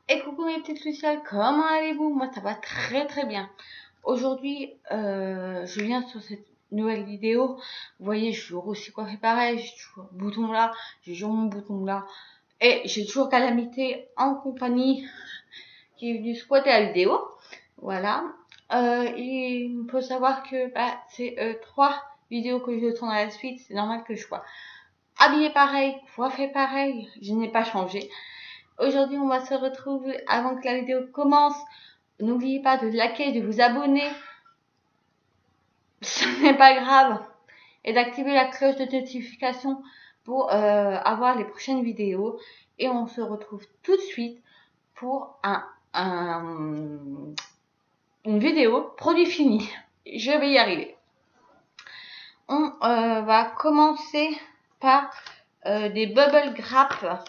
Et coucou mes petites lucioles, comment allez-vous? Moi ça va très très bien. Aujourd'hui, je viens sur cette nouvelle vidéo. Vous voyez, je suis toujours aussi coiffée pareil, j'ai toujours le bouton là, j'ai toujours mon bouton là. Et j'ai toujours Calamité en compagnie qui est venue squatter la vidéo. Voilà. Il faut savoir que c'est 3 vidéos que je tourne à la suite. C'est normal que je sois habillée pareil, coiffée pareil. Je n'ai pas changé. Aujourd'hui, on va se retrouver avant que la vidéo commence. N'oubliez pas de liker, de vous abonner. Ce n'est pas grave. Et d'activer la cloche de notification pour avoir les prochaines vidéos. Et on se retrouve tout de suite pour une vidéo produit fini. Je vais y arriver. On va commencer par des bubble wrap.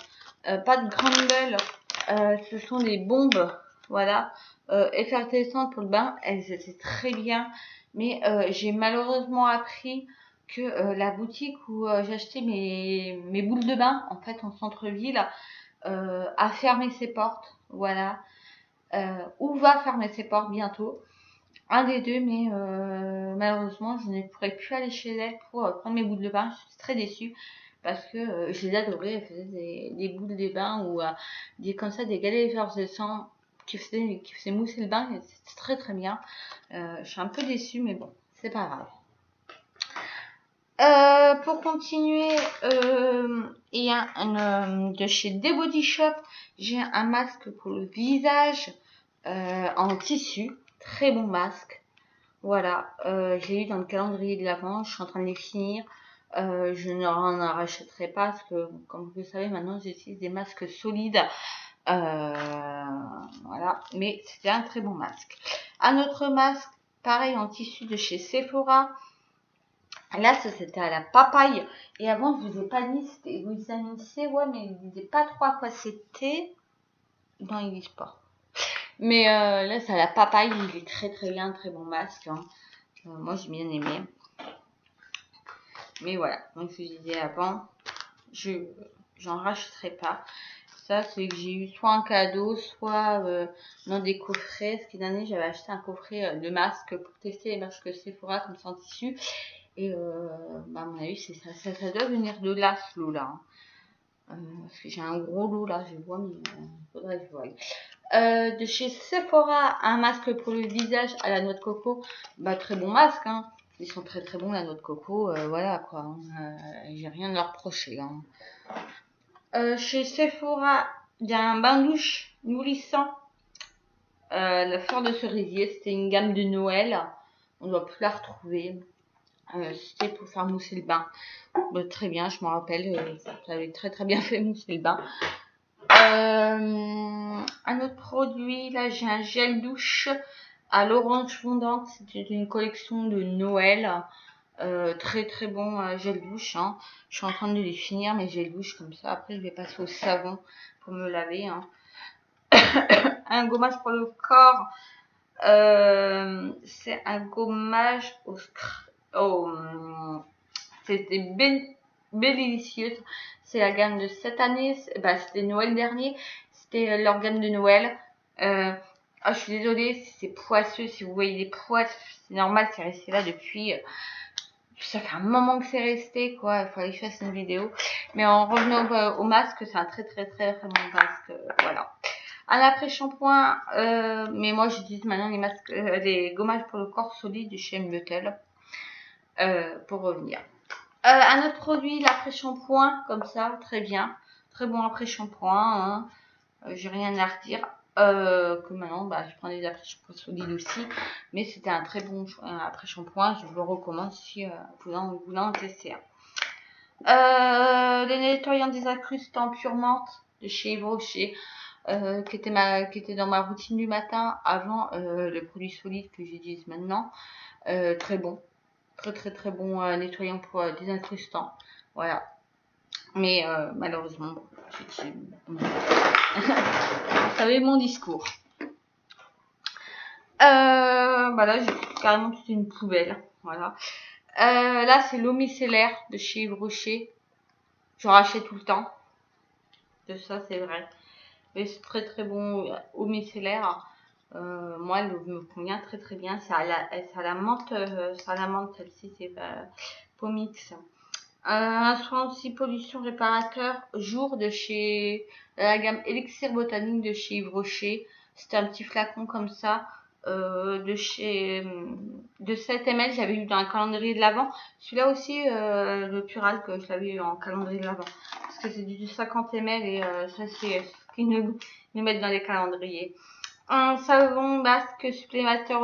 Pas de crumble. Ce sont des bombes, voilà, effervescentes pour le bain. Elles étaient très bien, mais j'ai malheureusement appris que la boutique où j'ai acheté mes boules de bain, en fait, en centre-ville, a fermé ses portes, voilà, ou va fermer ses portes bientôt. Un des deux, mais malheureusement, je ne pourrai plus aller chez elle pour prendre mes boules de bain. Je suis très déçue parce que je les adorais. Elle faisait des boules de bain ou comme ça, des galets effervescents qui faisaient mousser le bain. C'était très très bien. Je suis un peu déçue, mais bon, c'est pas grave. Pour continuer, il y a de chez The Body Shop, j'ai un masque pour le visage en tissu. Très bon masque. Voilà, j'ai eu dans le calendrier de l'avant, je suis en train de les finir. Je n'en rachèterai pas parce que, comme vous le savez, maintenant j'utilise des masques solides. Voilà, mais c'était un très bon masque. Un autre masque, pareil en tissu de chez Sephora. Là, ça c'était à la papaye. Et avant, je vous ai pas dit, c'était vitamine C, ouais, mais ils disaient pas trop à quoi c'était. Non, ils disent pas. Mais là, c'est à la papaye, il est très très bien, très bon masque. Hein. Moi, j'ai bien aimé. Mais voilà, donc je vous disais avant, j'en rachèterai pas. Ça, c'est que j'ai eu soit un cadeau, soit dans des coffrets. Cette année, j'avais acheté un coffret de masques pour tester les masques Sephora comme ça en tissu. Et à mon avis, ça doit venir de là, ce lot-là. Hein. Parce que j'ai un gros lot là, je vois, mais faudrait que je voie. De chez Sephora, un masque pour le visage à la noix de coco. Très bon masque, hein. Ils sont très très bons, la noix de coco, voilà quoi. Hein. J'ai rien à leur reprocher. Hein. Chez Sephora, il y a un bain douche nourrissant. La fleur de cerisier, c'était une gamme de Noël. On doit plus la retrouver. C'était pour faire mousser le bain. Très bien, je m'en rappelle. Ça avait très très bien fait mousser le bain. Un autre produit, là j'ai un gel douche à l'orange fondante, c'était une collection de Noël, très très bon gel douche, hein. Je suis en train de les finir mes gel douche comme ça, après je vais passer au savon pour me laver. Hein. Un gommage pour le corps, c'est un gommage c'était Bellicieuse. C'est la gamme de cette année. C'était Noël dernier. C'était leur gamme de Noël. Je suis désolée si c'est poisseux. Si vous voyez les poils, c'est normal. C'est resté là depuis. Ça fait un moment que c'est resté, quoi. Il fallait que je fasse une vidéo. Mais en revenant au masque, c'est un très très très très bon masque. Voilà. Un après-shampoing. Mais moi, j'utilise maintenant les masques, les gommages pour le corps solide de chez Meutel. Pour revenir. Un autre produit, l'après-shampoing, comme ça, très bien. Très bon après-shampoing. Hein. J'ai rien à redire. Que maintenant, je prends des après-shampoings solides aussi. Mais c'était un très bon après-shampoing. Je vous le recommande si vous voulez en tester un. Les nettoyants désincrustants pure menthe de chez Yves Rocher. Qui était dans ma routine du matin avant le produit solide que j'utilise maintenant. Très bon. Très très très bon nettoyant pour désincrustant. Voilà. Mais malheureusement, vous savez mon discours. Là, j'ai carrément toute une poubelle. Voilà. Là, c'est l'eau micellaire de chez Yves Rocher. J'en rachète tout le temps. De ça, c'est vrai. Mais c'est très très bon au micellaire. Moi, elle me convient très très bien. C'est à la menthe, celle-ci, c'est Pomix. Un soin anti-pollution réparateur jour de chez la gamme Elixir Botanique de chez Yves Rocher. C'était un petit flacon comme ça de 7 ml. J'avais eu dans un calendrier de l'Avent. Celui-là aussi, le Pural, que je l'avais eu en calendrier de l'Avent. Parce que c'est du 50 ml et ça c'est ce qu'ils nous mettent dans les calendriers. Un savon masque supplémentaire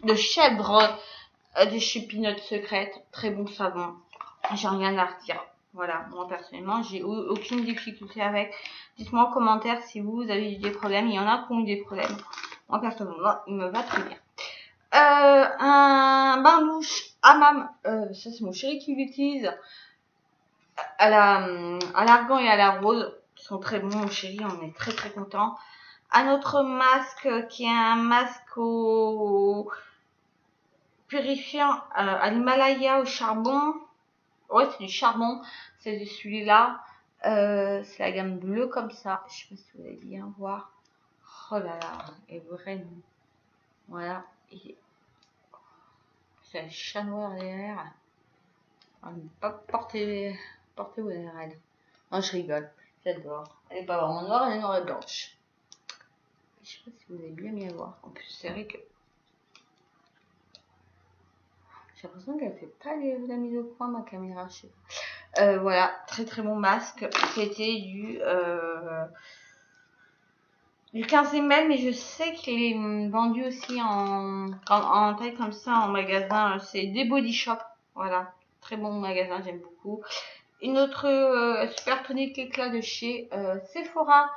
de chèvre de chez Peanut Secrète. Très bon savon. J'ai rien à redire. Voilà, moi personnellement, j'ai aucune difficulté avec. Dites-moi en commentaire si vous avez eu des problèmes. Il y en a qui ont eu des problèmes. Moi personnellement, il me va très bien. Un bain douche hammam. Ça c'est mon chéri qui l'utilise. À l'argan et à la rose. Ils sont très bons, mon chéri. On est très très content. Un autre masque qui est un masque au purifiant à l'Himalaya au charbon. Ouais, c'est du charbon. C'est celui-là. C'est la gamme bleue comme ça. Je sais pas si vous allez bien voir. Oh là là. Et vraiment. Voilà. C'est un chat noir derrière. On ne pas porter vos nerfs. Non, je rigole. J'adore. Elle est pas vraiment noire, elle est noire et blanche. Je sais pas si vous allez bien voir. En plus, c'est vrai que j'ai l'impression qu'elle fait pas la mise au point, ma caméra. Je sais pas. Voilà, très très bon masque. C'était du 15 ml, mais je sais qu'il est vendu aussi en taille comme ça en magasin. C'est des Body Shop. Voilà, très bon magasin, j'aime beaucoup. Une autre super tonique éclat de chez Sephora.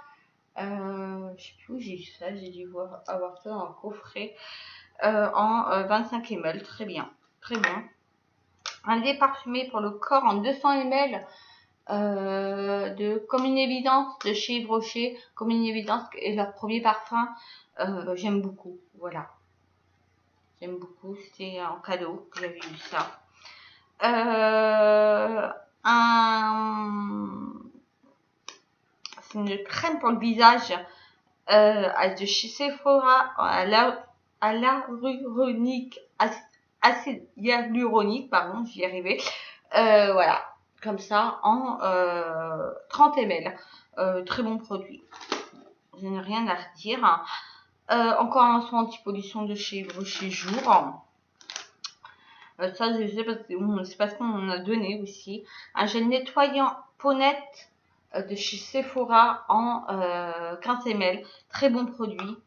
Je sais plus où j'ai eu ça, j'ai dû avoir ça dans le coffret en 25 ml. Très bien, très bon. Un lait parfumé pour le corps en 200 ml. Comme une évidence de chez Yves Rocher, comme une évidence est leur premier parfum. J'aime beaucoup, voilà. J'aime beaucoup, c'était en cadeau que j'avais eu ça. C'est une crème pour le visage de chez Sephora à l'hyaluronique, acide hyaluronique, pardon, j'y arrivais. Voilà, comme ça en 30 ml. Très bon produit. Je n'ai rien à redire. Encore un soin anti-pollution de chez Rocher Jour. Ça, je sais c'est parce qu'on en a donné aussi. Un gel nettoyant peau nette de chez Sephora en 15 ml. Très bon produit.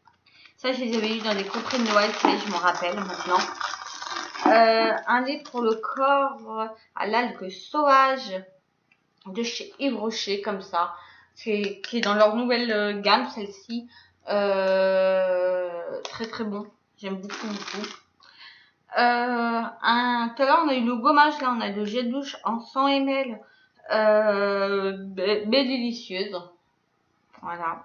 Ça, je les avais eu dans des coffrets de Noël, je m'en rappelle maintenant. Un lait pour le corps à l'algue sauvage de chez Yves Rocher, comme ça. Qui est dans leur nouvelle gamme, celle-ci. Très très bon. J'aime beaucoup, beaucoup. Tout à l'heure, on a eu le gommage, là, on a le gel douche en 100 ml. Belle délicieuse. Voilà.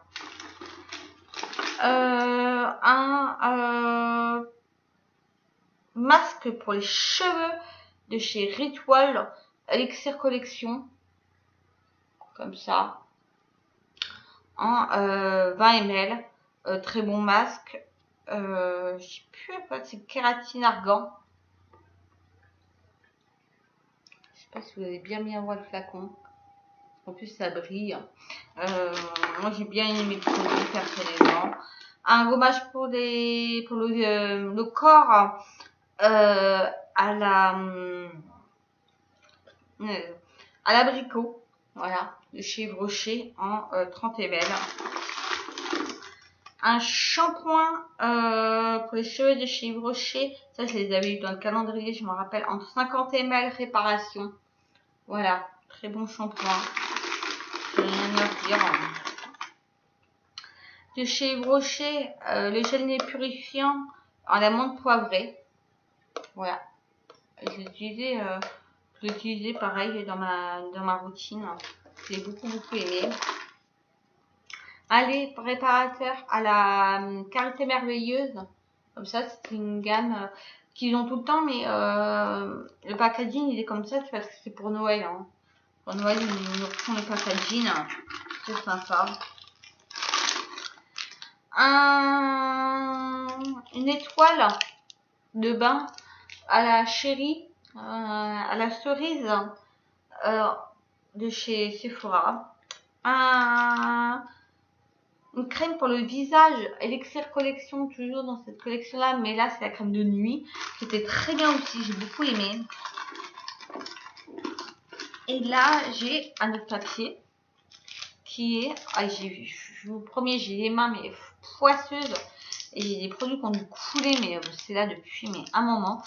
Un masque pour les cheveux de chez Ritual Elixir Collection. Comme ça. En 20 ml. Très bon masque. Je sais plus quoi, c'est kératine argan. Je sais pas si vous allez bien voir le flacon. En plus, ça brille. Moi, j'ai bien aimé le produit personnellement. Un gommage pour le corps à l'abricot. Voilà, de chez Yves Rocher en 30 ml. Un shampoing pour les cheveux de chez Yves Rocher. Ça, je les avais eu dans le calendrier, je m'en rappelle, en 50 ml réparation. Voilà, très bon shampoing. Je n'ai rien à dire. De chez Yves Rocher, le gel nez purifiant en amande poivrée. Voilà. Je l'utilisais pareil dans ma routine. J'ai beaucoup aimé. Un lait réparateur à la Karité merveilleuse. Comme ça, c'est une gamme qu'ils ont tout le temps, mais le packaging il est comme ça, c'est parce que c'est pour Noël. Hein. Pour Noël, ils nous refont le packaging. C'est sympa. une étoile de bain à la chérie, à la cerise de chez Sephora. Une crème pour le visage, Elixir Collection, toujours dans cette collection-là, mais là c'est la crème de nuit, qui était très bien aussi, j'ai beaucoup aimé. Et là j'ai un autre papier qui est, je vous promets, j'ai les mains mais poisseuses et j'ai des produits qui ont dû couler, mais c'est là depuis un moment.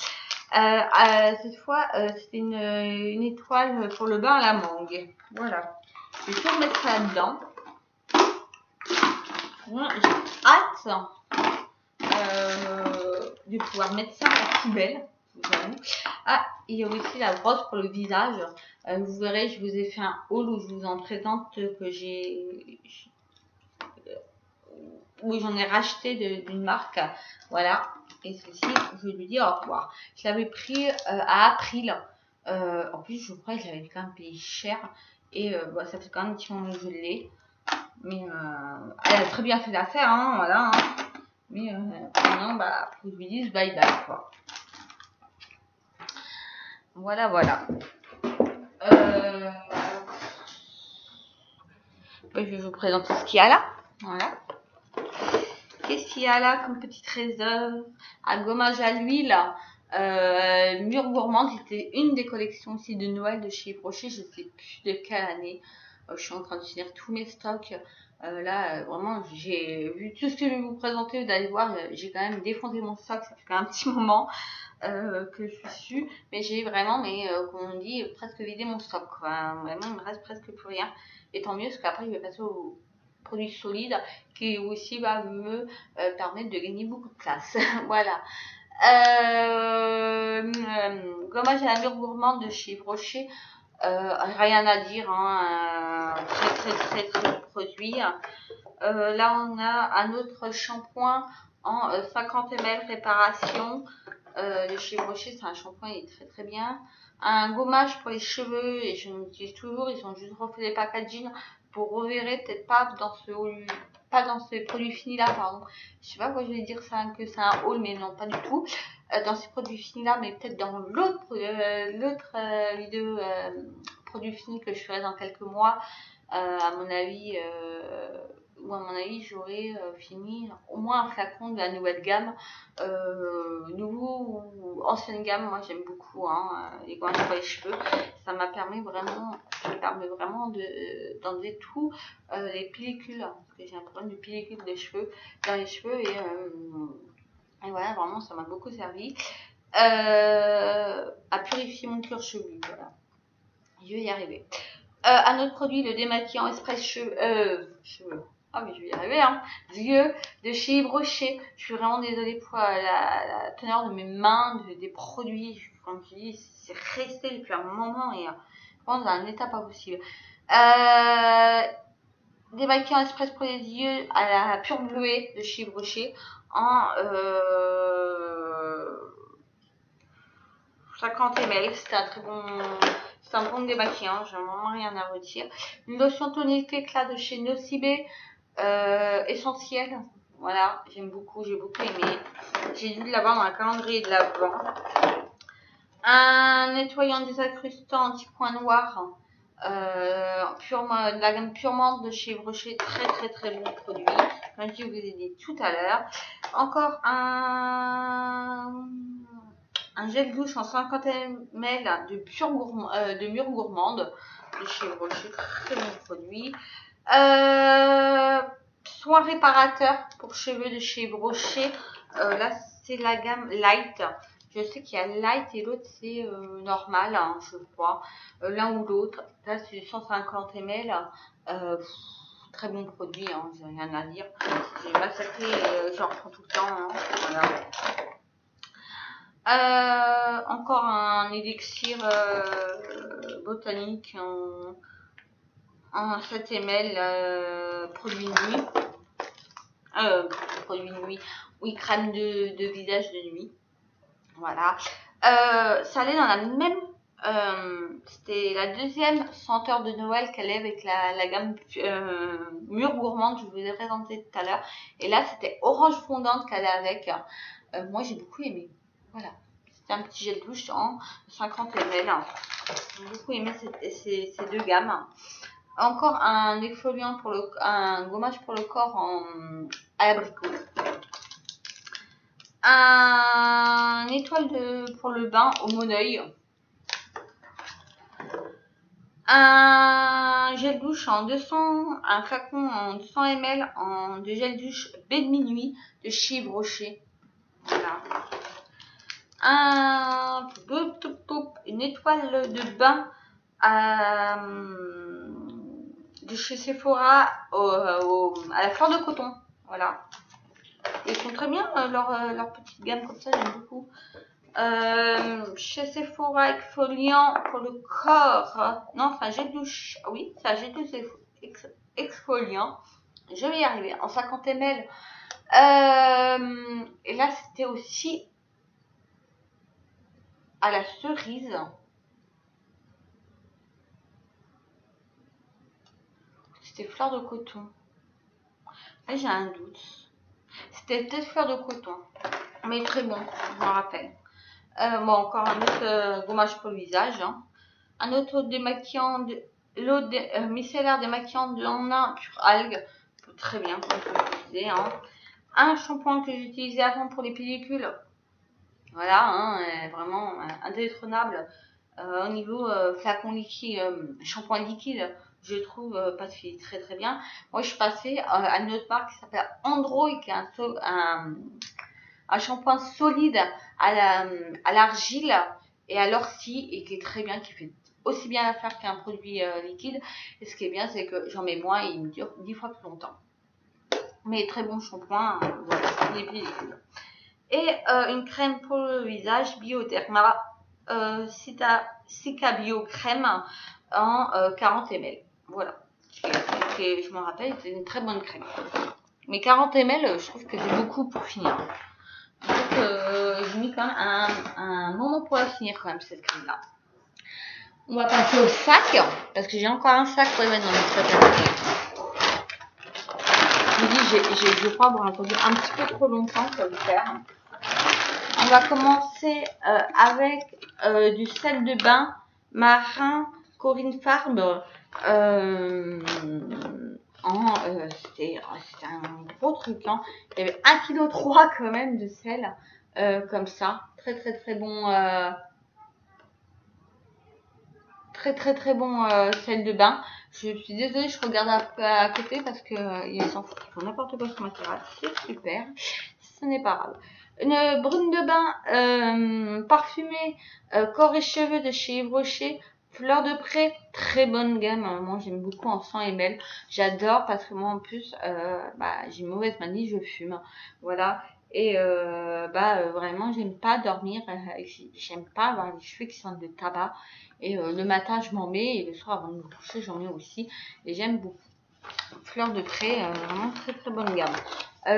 Cette fois c'était une étoile pour le bain à la mangue. Voilà, je vais tout remettre ça là-dedans. J'ai hâte de pouvoir mettre ça à la poubelle. Ah, il y a aussi la brosse pour le visage. Vous verrez, je vous ai fait un haul où je vous en présente que où j'en ai racheté d'une marque. Voilà. Et ceci, je lui dis au revoir. Je l'avais pris à April. En plus, je crois que je l'avais quand même payé cher. Et ça fait quand même un petit moment que je l'ai. Mais elle a très bien fait l'affaire, hein, voilà. Hein. Mais maintenant, faut que je lui dise bye bye, quoi. Voilà, voilà. Je vais vous présenter ce qu'il y a là. Voilà. Qu'est-ce qu'il y a là comme petit trésor? Un gommage à l'huile. Mûre gourmande, c'était une des collections aussi de Noël de chez Brochet. Je ne sais plus de quelle année. Je suis en train de finir tous mes stocks. Là, vraiment, j'ai vu tout ce que je vais vous présenter. Vous allez voir, j'ai quand même défoncé mon stock. Ça fait quand même un petit moment que je suis dessus. Mais j'ai vraiment, comme on dit, presque vidé mon stock. Quoi. Vraiment, il me reste presque plus rien. Et tant mieux, parce qu'après, je vais passer aux produits solides qui aussi va me permettre de gagner beaucoup de place. Voilà. Gommage à la mûre gourmande de chez Brochet. Rien à dire, hein, très bon produit. Là on a un autre shampoing en 50 ml réparation de chez Brochet. C'est un shampoing, il est très bien. Un gommage pour les cheveux, et je l'utilise toujours, ils ont juste refait les packaging. Vous reverrez peut-être pas dans ce produit fini là, pardon. Je sais pas quoi je vais dire ça, que c'est un haul, mais non, pas du tout. Dans ces produits finis là, mais peut-être dans l'autre vidéo produits finis que je ferai dans quelques mois. À mon avis, j'aurai fini au moins un flacon de la nouvelle gamme, nouveau ou ancienne gamme. Moi j'aime beaucoup les gants pour les cheveux. Ça me permet vraiment d'enlever tout les pellicules, parce que j'ai un problème de pellicules de cheveux dans les cheveux, et voilà, vraiment ça m'a beaucoup servi à purifier mon cuir chevelu. Voilà, je vais y arriver. Un autre produit, le démaquillant express cheveux. Ah mais je vais y arriver, hein. Vieux de chez Brochet. Je suis vraiment désolée pour la teneur de mes mains, des produits. Comme je dis, c'est resté depuis un moment et vraiment dans un état pas possible. Démaquillant express pour les yeux à la pure bleuée de chez Brochet en 50 ml. C'était un très bon. C'est un bon démaquillant, j'ai vraiment rien à redire. Une lotion tonique éclat de chez Nocibé, essentielle. Voilà, j'aime beaucoup, j'ai beaucoup aimé. J'ai dû l'avoir dans un calendrier de l'Avent. Un nettoyant désincrustant anti-point noir, de la gamme purement de chez Brochet. Très bon produit. Comme je vous ai dit tout à l'heure. Encore un gel douche en 50 ml de mûre gourmande de chez Brochet, très bon produit. Soin réparateur pour cheveux de chez Brochet. Là c'est la gamme Light. Je sais qu'il y a Light et l'autre c'est normal, hein, je crois. L'un ou l'autre. Là c'est 150 ml. Très bon produit, hein, j'ai rien à dire. J'ai massacré, j'en reprends tout le temps. Hein, voilà. Encore un élixir botanique en 7 ml, produit nuit. Oui, crème de visage de nuit. Voilà. Ça allait dans la même C'était la deuxième senteur de Noël qu'elle est avec la gamme Mûre Gourmande, je vous ai présenté tout à l'heure. Et là, c'était Orange Fondante qu'elle est avec. Moi, j'ai beaucoup aimé. Voilà. C'est un petit gel douche en 50 ml. J'ai beaucoup aimé ces deux gammes. Encore un exfoliant un gommage pour le corps à l'abricot. Un étoile pour le bain au Moneuil. Un gel douche un flacon en 200 ml de gel douche baie de minuit de chez Yves Rocher. Voilà. Une étoile de bain de chez Sephora à la fleur de coton. Voilà. Ils font très bien leur petite gamme comme ça, j'aime beaucoup. Chez Sephora exfoliant pour le corps. Non, enfin gel douche. Oui, c'est un gel douche exfoliant. Je vais y arriver. En 50 ml. Et là, c'était aussi à la cerise. C'était fleur de coton. Là, j'ai un doute. C'était peut-être fleur de coton. Mais très bon, je m'en rappelle. Bon, encore un autre gommage pour le visage. Hein. Un autre démaquillant, l'eau micellaire démaquillant de Lana pure algue. Très bien, comme je vous disais. Hein. Un shampoing que j'utilisais avant pour les pellicules. Voilà, hein, vraiment indétrônable. Au niveau flacon liquide, shampoing liquide, je trouve pas de fille très très bien. Moi, je suis passée à une autre marque qui s'appelle Andro, qui est un shampoing solide à l'argile et à l'ortie et qui est très bien, qui fait aussi bien l'affaire qu'un produit liquide. Et ce qui est bien, c'est que j'en mets moins et il me dure 10 fois plus longtemps. Mais très bon shampoing, voilà, les pellicules. Et une crème pour le visage Bioderma Cica Bio crème en 40 ml. Voilà. Je me rappelle, c'est une très bonne crème. Mais 40 ml, je trouve que c'est beaucoup pour finir. Donc, j'ai mis quand même un moment pour la finir quand même, cette crème-là. On va passer au sac, parce que j'ai encore un sac pour les mettre dans le sac. Je dis, je crois avoir attendu un petit peu trop longtemps pour le faire. On va commencer avec du sel de bain marin Corinne Farbe. C'était un gros truc. Hein. Il y avait 1,3 kg quand même de sel. Comme ça. Très très très bon. Très bon sel de bain. Je suis désolée, je regarde un peu à côté parce que il y a des enfants qui font n'importe quoi sur ma terrasse. C'est super. Ce n'est pas grave. Une brune de bain parfumée corps et cheveux de chez Yves Rocher. Fleur de pré, très bonne gamme. Moi, j'aime beaucoup en 100 ml. J'adore parce que moi, en plus, j'ai une mauvaise manie, je fume. Voilà. Et vraiment, j'aime pas dormir. J'aime pas avoir les cheveux qui sentent de tabac. Et le matin, je m'en mets. Et le soir, avant de me coucher, j'en mets aussi. Et j'aime beaucoup. Fleur de pré, vraiment très très bonne gamme.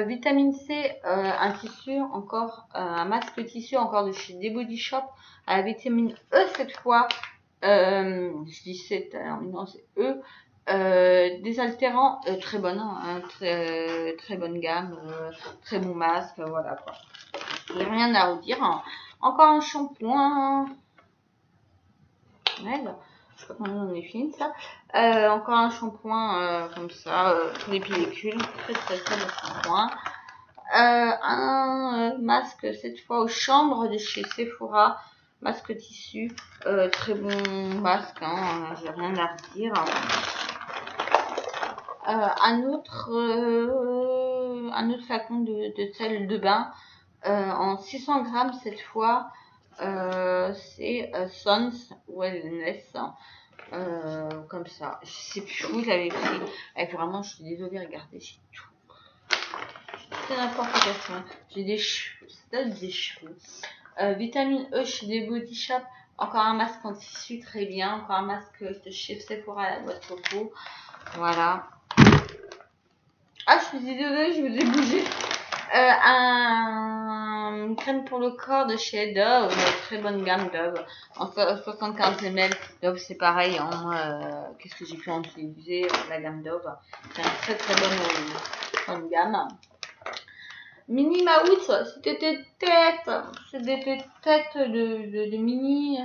Vitamine C, un tissu, encore un masque tissu, encore de chez The Body Shop. À la vitamine E cette fois. Je dis c'est, non c'est E. Désaltérant, très bonne, hein, très bonne gamme, très bon masque, voilà quoi. Il n'y a rien à redire. Hein. Encore un shampoing. Merde. Je sais pas comment on est fini ça. Encore un shampoing comme ça, pour les pellicules. Très bon shampoing. Un masque cette fois aux chambres de chez Sephora. Masque tissu. Très bon masque. Hein, j'ai rien à redire. Un autre flacon de sel de bain en 600 grammes cette fois. C'est Sons Wellness. Comme ça. Je sais plus où je l'avais pris. Et vraiment, je suis désolée, regardez, j'ai tout. C'est n'importe quoi. J'ai des cheveux. Ça donne des cheveux. Vitamine E chez The Body Shop. Encore un masque en tissu, très bien. Encore un masque de chez Sephora à la boîte coco. Voilà. Ah, je suis désolée, je vous ai bougé. Une crème pour le corps de chez Dove, une très bonne gamme Dove, en 75 ml. Dove c'est pareil, hein, qu'est-ce que j'ai pu en utiliser, la gamme Dove, c'est une très très bonne gamme. Mini Mouse, c'était des têtes, de mini,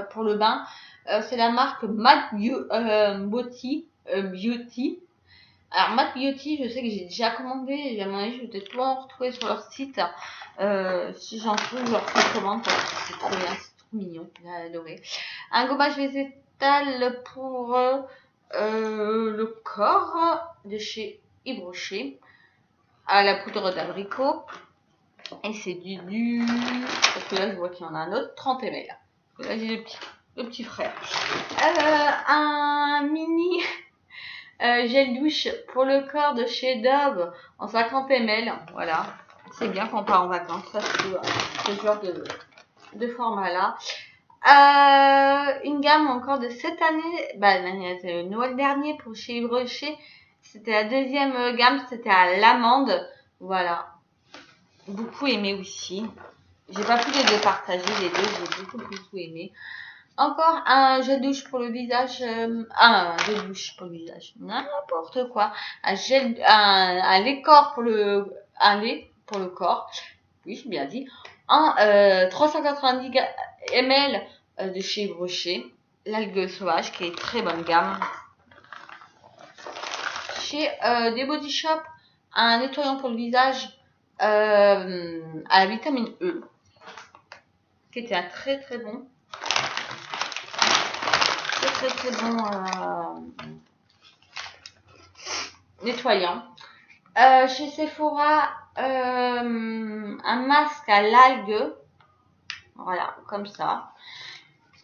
pour le bain. C'est la marque Matte Beauty. Alors Matte Beauty, je sais que j'ai déjà commandé, à mon avis, je vais peut-être pouvoir en retrouver sur leur site. Si j'en trouve, je leur recommande parce que c'est trop bien, c'est trop mignon, j'ai adoré. Un gommage végétal pour le corps de chez Yves Rocher, à la poudre d'abricot. Et c'est du parce que là je vois qu'il y en a un autre, 30 ml. Là j'ai le petit frère. Un mini gel douche pour le corps de chez Dove en 50 ml. Voilà, c'est bien quand on part en vacances, ça ce genre de format là. Une gamme encore de cette année, c'est Noël dernier pour chez Yves Rocher. C'était la deuxième gamme, c'était à l'amande. Voilà, beaucoup aimé aussi. J'ai pas pu les départager les deux, j'ai beaucoup aimé. Encore un gel douche pour le visage, un gel douche pour le visage, n'importe quoi. Un lait corps un lait pour le corps. Oui, j'ai bien dit. En 390 ml de chez Yves Rocher. L'algue sauvage qui est très bonne gamme. Chez des Body Shop, un nettoyant pour le visage à la vitamine E, qui était un très bon. Très bon nettoyant. Chez Sephora, un masque à l'algue, voilà, comme ça.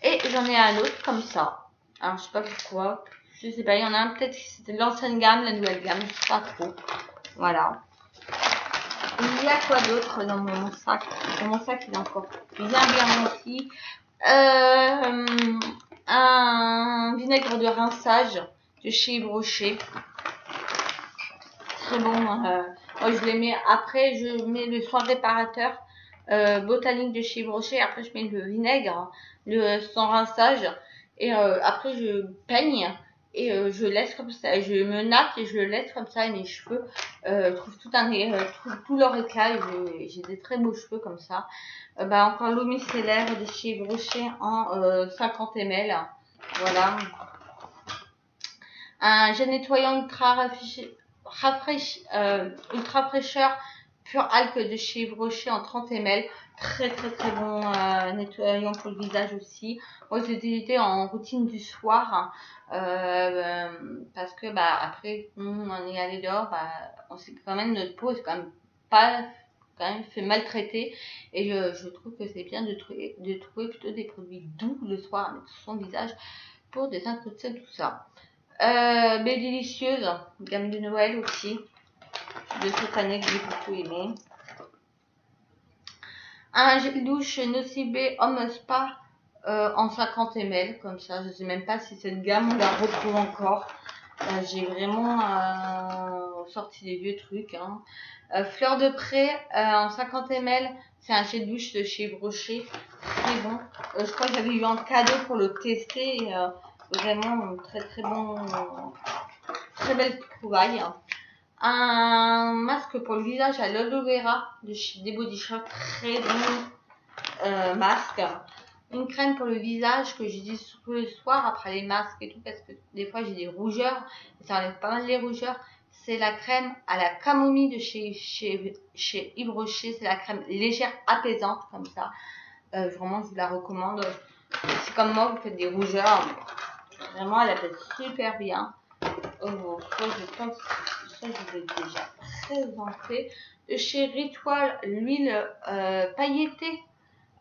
Et j'en ai un autre comme ça. Alors je sais pas pourquoi, je sais pas, il y en a un peut-être que c'était l'ancienne gamme, la nouvelle gamme, je sais pas trop. Voilà. Il y a quoi d'autre dans mon sac? Dans mon sac il est encore bien rempli. Un vinaigre de rinçage de chez Yves Rocher. Très bon. Moi, je les mets après, je mets le soin réparateur botanique de chez Yves Rocher. Après, je mets le vinaigre, sans rinçage. Et après, je peigne et je laisse comme ça. Je me nappe et je le laisse comme ça. Et mes cheveux trouvent tout leur éclat. J'ai des très beaux cheveux comme ça. Encore l'eau micellaire de chez Yves Rocher en 50 ml. Voilà. Un gel nettoyant ultra fraîcheur pur alque de chez Yves Rocher en 30 ml. Très bon nettoyant pour le visage aussi. Moi, j'ai été en routine du soir parce que après on est allé dehors, on sait quand même notre peau est quand même fait maltraiter et je trouve que c'est bien de trouver plutôt des produits doux le soir avec son visage pour désintoxiquer tout ça. Belle délicieuse, gamme de Noël aussi, de cette année que j'ai beaucoup aimé. Un gel douche Nocibé Homme Spa en 50 ml, comme ça. Je sais même pas si cette gamme on la retrouve encore. J'ai vraiment sorti des vieux trucs. Hein. Fleur de Pré en 50 ml, c'est un gel douche de chez Yves Rocher. Très bon. Je crois que j'avais eu un cadeau pour le tester. Et, vraiment très bon, très belle trouvaille. Un masque pour le visage à l'aloe vera de chez des Body Shop, très bon masque. Une crème pour le visage que j'utilise surtout le soir après les masques et tout parce que des fois j'ai des rougeurs et ça enlève pas mal les rougeurs. C'est la crème à la camomille de chez Yves Rocher. C'est la crème légère apaisante comme ça. Vraiment je vous la recommande. Si comme moi vous faites des rougeurs, vraiment elle apaise super bien. Je pense ça je vous ai déjà présenté. De chez Ritual, l'huile pailletée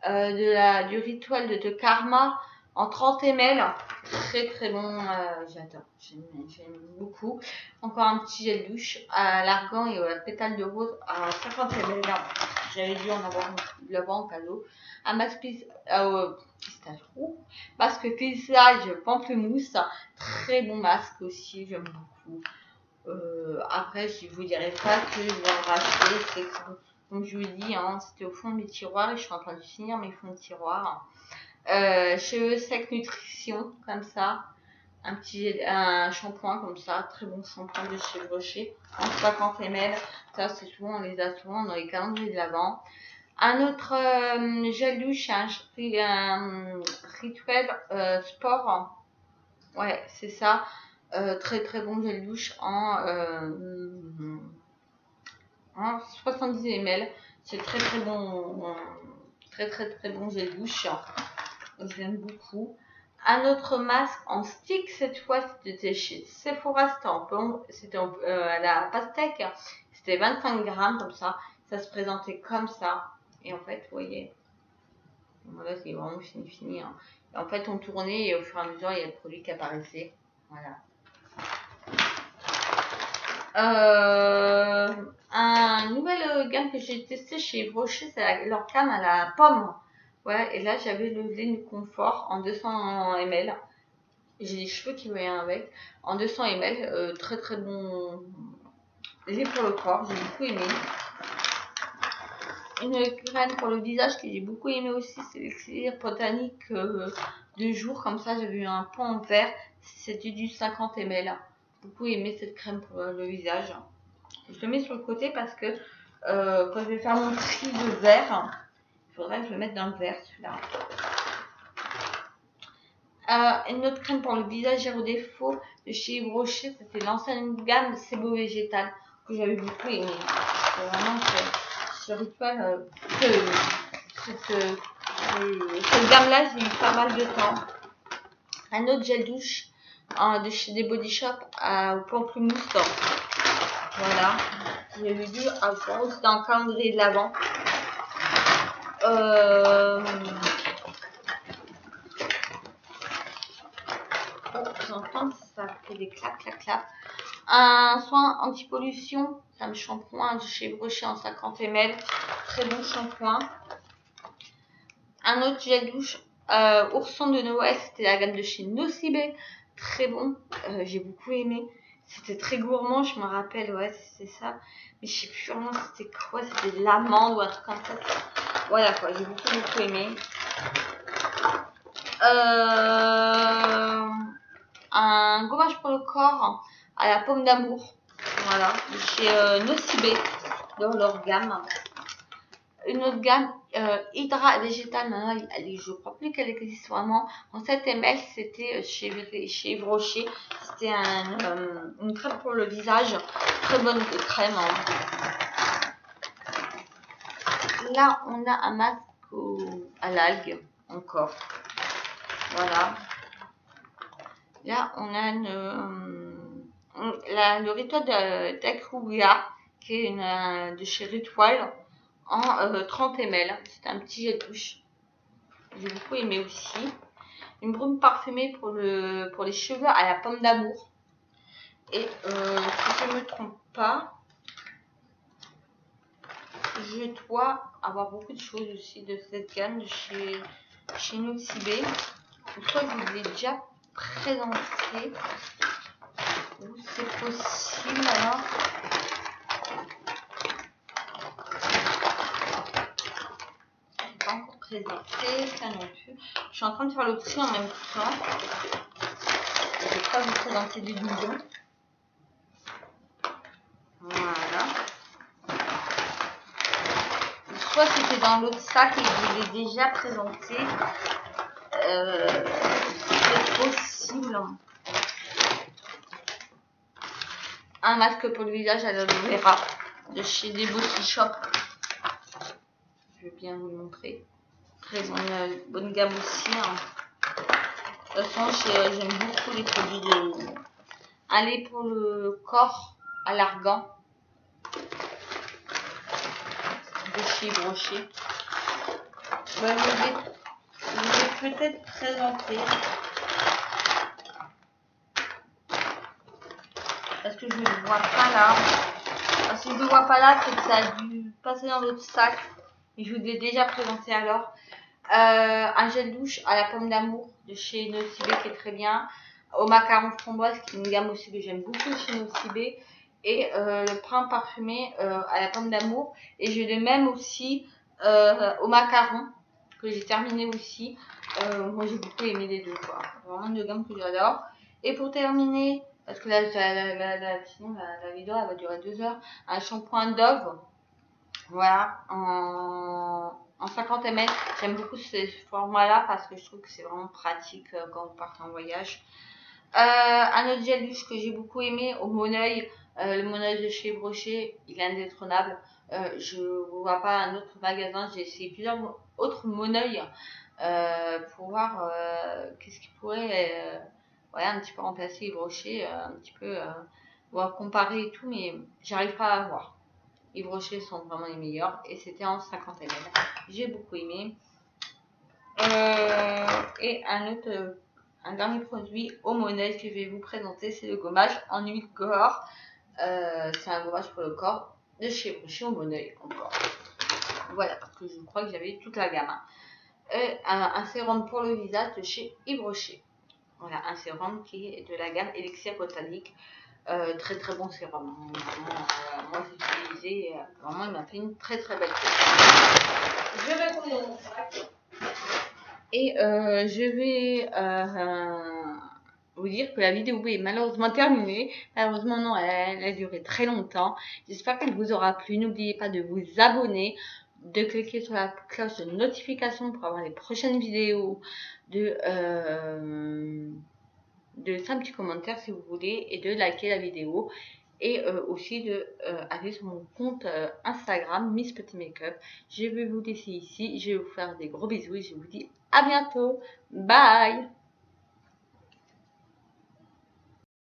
du Ritual de Karma en 30 ml. Très bon, j'adore, j'aime beaucoup. Encore un petit gel douche à l'argan et à pétale de rose à 50 ml. J'avais dû en avoir en cadeau. Un masque masque visage pamplemousse, très bon masque aussi, j'aime beaucoup. Après, je vous dirai pas que je vais en racheter. C'est comme je vous dis, hein, c'était au fond de mes tiroirs et je suis en train de finir mes fonds de tiroir. Cheveux Sec Nutrition, comme ça. Un shampoing comme ça, très bon shampoing de chez Rocher, en 50 ml. Ça, c'est souvent, on les a souvent dans les calendriers de l'Avent. Un autre gel douche, un rituel sport. Ouais, c'est ça. Très très bon gel douche en 70 ml. C'est très très bon, très bon gel douche. J'aime beaucoup. Un autre masque en stick, cette fois c'était chez Sephora, c'était à la pastèque, c'était 25 grammes comme ça se présentait comme ça, et en fait vous voyez, voilà, c'est vraiment fini, hein. Et en fait on tournait et au fur et à mesure il y a le produit qui apparaissait, voilà. Un nouvel gamme que j'ai testé chez Rocher, c'est leur gamme à la pomme. Ouais, et là j'avais le lait du confort en 200 ml. J'ai des cheveux qui venaient avec. En 200 ml, très très bon lait pour le corps, j'ai beaucoup aimé. Une crème pour le visage que j'ai beaucoup aimé aussi, c'est l'élixir botanique de jour. Comme ça, j'avais eu un pot en verre, c'était du 50 ml. Beaucoup aimé cette crème pour le visage. Je le mets sur le côté parce que quand je vais faire mon tri de verre, il faudrait que je le mette dans le verre celui-là. Une autre crème pour le visage zéro défaut de chez Yves Rocher, c'était l'ancienne gamme Sebo Végétal que j'avais beaucoup aimé. C'est vraiment ce rituel, cette gamme-là, j'ai eu pas mal de temps. Un autre gel douche de chez des Body Shop au pamplemousse. Voilà, j'avais vu avant, c'était un calendrier de l'Avent. J'entends ça fait des clap. Un soin anti-pollution, c'est un shampoing de chez Rocher en 50 ml, très bon shampoing. Un autre gel douche ourson de Noël, c'était la gamme de chez Nocibé, très bon, j'ai beaucoup aimé. C'était très gourmand, je me rappelle, ouais, c'est ça. Mais je sais plus vraiment c'était quoi, c'était de l'amande ou un truc comme ça. Voilà quoi, j'ai beaucoup aimé. Un gommage pour le corps à la pomme d'amour, voilà, de chez Nocibé, dans leur gamme. Une autre gamme, Hydra végétal, maintenant je crois plus qu'elle existe vraiment. En 7 ml, c'était chez Yves Rocher. C'était une crème pour le visage, très bonne crème. Là, on a un masque à l'algue, encore. Voilà. Là, on a le rituel d'Akruya, qui est de chez Ritual, en 30 ml. C'est un petit gel douche. J'ai beaucoup aimé aussi. Une brume parfumée pour les cheveux à la pomme d'amour. Et si je ne me trompe pas, je dois avoir beaucoup de choses aussi de cette gamme de chez Nocibé. Soit je vous l'ai déjà présenté, ou c'est possible alors. Pas encore présenté, ça non plus. Je suis en train de faire le tri en même temps. Je ne vais pas vous présenter des doublons. Voilà. Soit c'était dans l'autre sac et je vous l'ai déjà présenté. C'est possible. Un masque pour le visage à l'aloe vera de chez des Body Shop. Je vais bien vous le montrer. Très bonne gamme aussi. Hein. De toute façon, j'aime beaucoup les produits de. Un lait pour le corps à l'argan de chez Rocher. Ouais, je vais peut-être présenter. Parce que je ne le vois pas là. Si je ne le vois pas là, c'est que ça a dû passer dans l'autre sac. Et je vous l'ai déjà présenté alors. Un gel douche à la pomme d'amour de chez Nocibé qui est très bien. au macaron framboise, qui est une gamme aussi que j'aime beaucoup chez Nocibé, et le pain parfumé à la pomme d'amour. Et je l'ai même aussi au macaron, que j'ai terminé aussi. Moi j'ai beaucoup aimé les deux, quoi. Vraiment une gamme que j'adore. Et pour terminer, parce que là, sinon la vidéo elle va durer 2 heures, un shampoing Dove, voilà, en 50 ml. J'aime beaucoup ce format-là parce que je trouve que c'est vraiment pratique quand vous partez en voyage. Un autre gel douche que j'ai beaucoup aimé au Moneuil, le Moneuil de chez Brochet, il est indétrônable. Je ne vois pas un autre magasin, j'ai essayé plusieurs autres Moneuil pour voir qu'est-ce qui pourrait un petit peu remplacer Yves Rocher, un petit peu voir comparer et tout, mais j'arrive pas à voir. Yves Rocher sont vraiment les meilleurs et c'était en 50 ml. J'ai beaucoup aimé. Et un dernier produit au Moneuil que je vais vous présenter, c'est le gommage en huile corps. C'est un gommage pour le corps de chez Brochet au Moneuil encore. Voilà, parce que je crois que j'avais toute la gamme. Un sérum pour le visage de chez Yves Rocher. Voilà, un sérum qui est de la gamme Elixir Botanique. Très très bon sérum. Vraiment, moi j'ai utilisé, vraiment il m'a fait une très très belle chose. Je vais tourner mon sac. Et je vais vous dire que la vidéo est malheureusement terminée. Malheureusement non, elle a duré très longtemps. J'espère qu'elle vous aura plu. N'oubliez pas de vous abonner, de cliquer sur la cloche de notification pour avoir les prochaines vidéos, de laisser un petit commentaire si vous voulez et de liker la vidéo. Et aussi de aller sur mon compte Instagram Miss Petit Make-up. Je vais vous laisser ici. Je vais vous faire des gros bisous et je vous dis à bientôt. Bye!